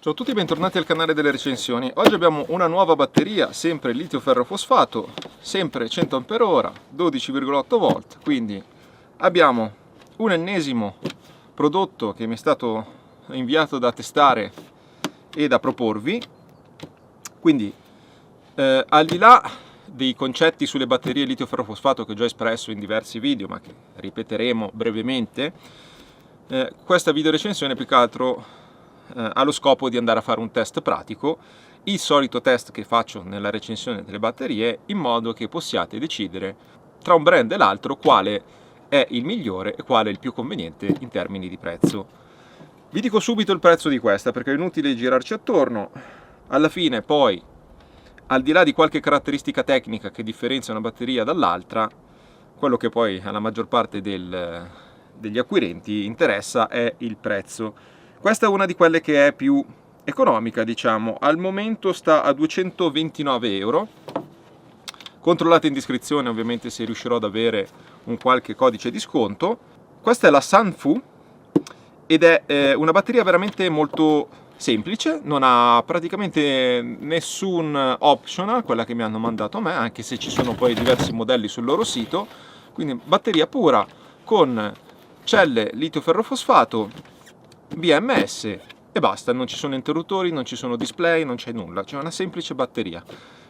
Ciao a tutti e bentornati al canale delle recensioni. Oggi abbiamo una nuova batteria, sempre litio ferro fosfato, sempre 100 Ah, 12,8 volt, quindi abbiamo un ennesimo prodotto che mi è stato inviato da testare e da proporvi. Quindi al di là dei concetti sulle batterie litio ferro fosfato che ho già espresso in diversi video, ma che ripeteremo brevemente, questa video recensione più che altro ha lo scopo di andare a fare un test pratico, il solito test che faccio nella recensione delle batterie, in modo che possiate decidere tra un brand e l'altro quale è il migliore e quale è il più conveniente in termini di prezzo. Vi dico subito il prezzo di questa perché è inutile girarci attorno. Alla fine poi, al di là di qualche caratteristica tecnica che differenzia una batteria dall'altra, quello che poi alla maggior parte degli acquirenti interessa è il prezzo. Questa è una di quelle che è più economica, diciamo. Al momento sta a 229 euro. Controllate in descrizione ovviamente se riuscirò ad avere un qualche codice di sconto. Questa è la Sanfu ed è una batteria veramente molto semplice, non ha praticamente nessun optional, quella che mi hanno mandato a me, anche se ci sono poi diversi modelli sul loro sito. Quindi batteria pura con celle litio ferro fosfato, BMS e basta, non ci sono interruttori, non ci sono display, non c'è nulla, c'è una semplice batteria.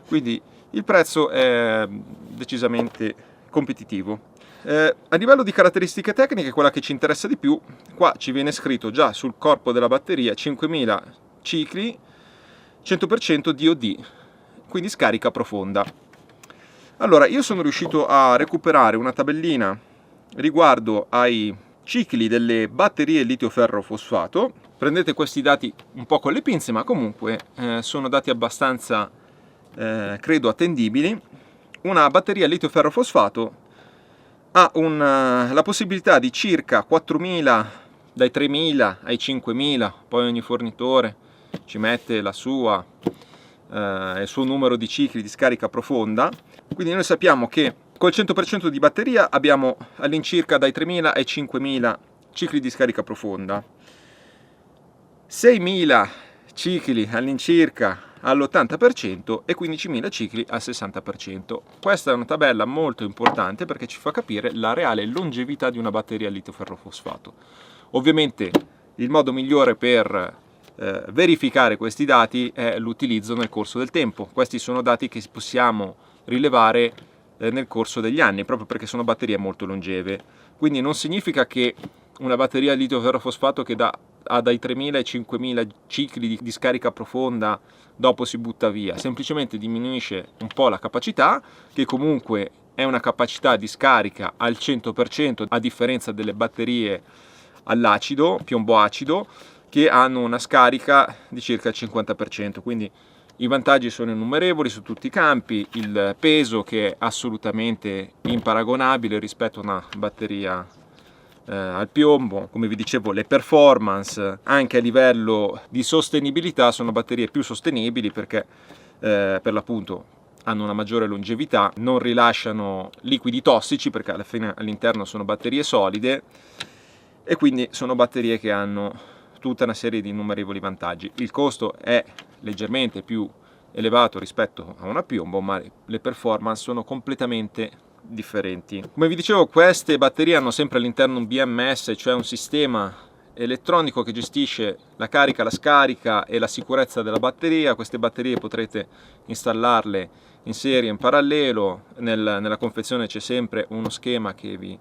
Quindi il prezzo è decisamente competitivo. A livello di caratteristiche tecniche, quella che ci interessa di più, qua ci viene scritto già sul corpo della batteria 5000 cicli, 100% DOD, quindi scarica profonda. Allora, io sono riuscito a recuperare una tabellina riguardo ai cicli delle batterie litio ferro fosfato. Prendete questi dati un po' con le pinze, ma comunque sono dati abbastanza, credo, attendibili. Una batteria litio ferro fosfato ha la possibilità di circa 4000, dai 3000 ai 5000, poi ogni fornitore ci mette il suo numero di cicli di scarica profonda. Quindi noi sappiamo che col 100% di batteria abbiamo all'incirca dai 3000 ai 5000 cicli di scarica profonda, 6000 cicli all'incirca all'80% e 15.000 cicli al 60%. Questa è una tabella molto importante perché ci fa capire la reale longevità di una batteria litio ferro fosfato. Ovviamente il modo migliore per verificare questi dati è l'utilizzo nel corso del tempo. Questi sono dati che possiamo rilevare nel corso degli anni, proprio perché sono batterie molto longeve. Quindi non significa che una batteria litio ferro fosfato che ha dai 3000 ai 5000 cicli di scarica profonda dopo si butta via, semplicemente diminuisce un po' la capacità, che comunque è una capacità di scarica al 100%, a differenza delle batterie all'acido, piombo acido, che hanno una scarica di circa il 50%. Quindi i vantaggi sono innumerevoli su tutti i campi, il peso che è assolutamente imparagonabile rispetto a una batteria al piombo, come vi dicevo le performance anche a livello di sostenibilità sono batterie più sostenibili perché per l'appunto hanno una maggiore longevità, non rilasciano liquidi tossici perché alla fine all'interno sono batterie solide e quindi sono batterie che hanno tutta una serie di innumerevoli vantaggi. Il costo è leggermente più elevato rispetto a una piombo, ma le performance sono completamente differenti. Come vi dicevo, queste batterie hanno sempre all'interno un BMS, cioè un sistema elettronico che gestisce la carica, la scarica e la sicurezza della batteria. Queste batterie potrete installarle in serie, in parallelo. Nella confezione c'è sempre uno schema che vi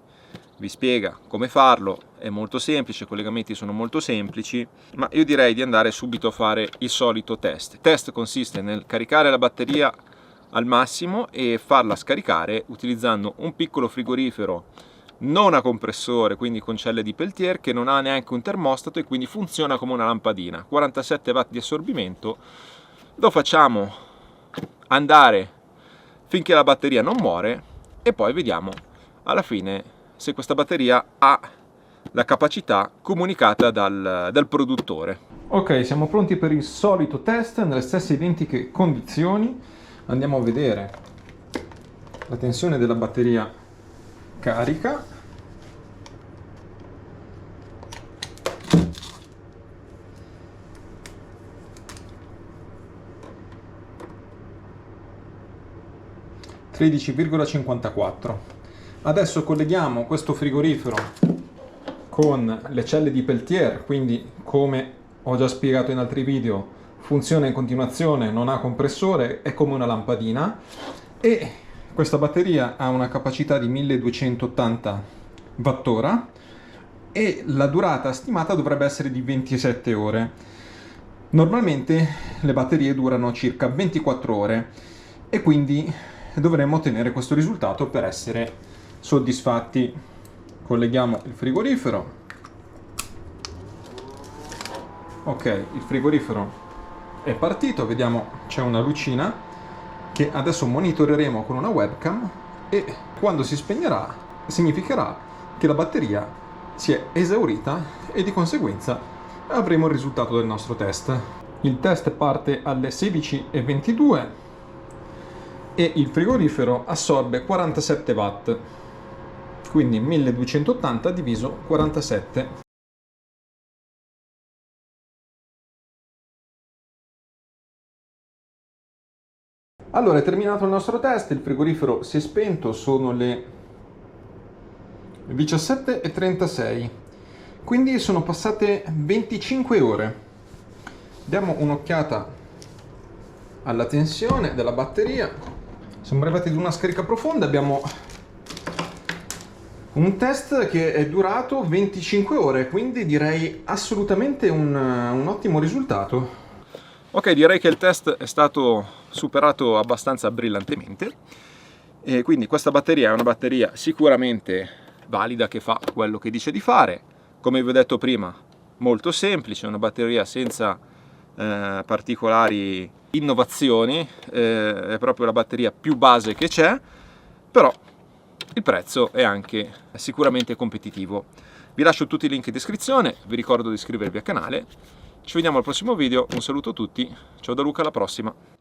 spiega come farlo, è molto semplice, i collegamenti sono molto semplici, ma io direi di andare subito a fare il solito test. Il test consiste nel caricare la batteria al massimo e farla scaricare utilizzando un piccolo frigorifero non a compressore, quindi con celle di Peltier, che non ha neanche un termostato e quindi funziona come una lampadina. 47 watt di assorbimento. Lo facciamo andare finché la batteria non muore e poi vediamo alla fine se questa batteria ha la capacità comunicata dal produttore. Ok, siamo pronti per il solito test nelle stesse identiche condizioni. Andiamo a vedere la tensione della batteria carica. 13,54. Adesso colleghiamo questo frigorifero con le celle di Peltier, quindi come ho già spiegato in altri video funziona in continuazione, non ha compressore, è come una lampadina, e questa batteria ha una capacità di 1280 Wh e la durata stimata dovrebbe essere di 27 ore. Normalmente le batterie durano circa 24 ore e quindi dovremmo ottenere questo risultato per essere soddisfatti. Colleghiamo il frigorifero. Ok, il frigorifero è partito, vediamo c'è una lucina che adesso monitoreremo con una webcam e quando si spegnerà significherà che la batteria si è esaurita e di conseguenza avremo il risultato del nostro test. Il test parte alle 16:22 e il frigorifero assorbe 47 watt, quindi 1280 diviso 47. Allora, è terminato il nostro test, il frigorifero si è spento, sono le 17:36, quindi sono passate 25 ore. Diamo un'occhiata alla tensione della batteria. Siamo arrivati ad una scarica profonda, abbiamo un test che è durato 25 ore, quindi direi assolutamente un ottimo risultato. Ok, direi che il test è stato superato abbastanza brillantemente e quindi questa batteria è una batteria sicuramente valida, che fa quello che dice di fare. Come vi ho detto prima, molto semplice, una batteria senza particolari innovazioni, è proprio la batteria più base che c'è, però il prezzo è anche sicuramente competitivo. Vi lascio tutti i link in descrizione, vi ricordo di iscrivervi al canale. Ci vediamo al prossimo video, un saluto a tutti, ciao da Luca, alla prossima!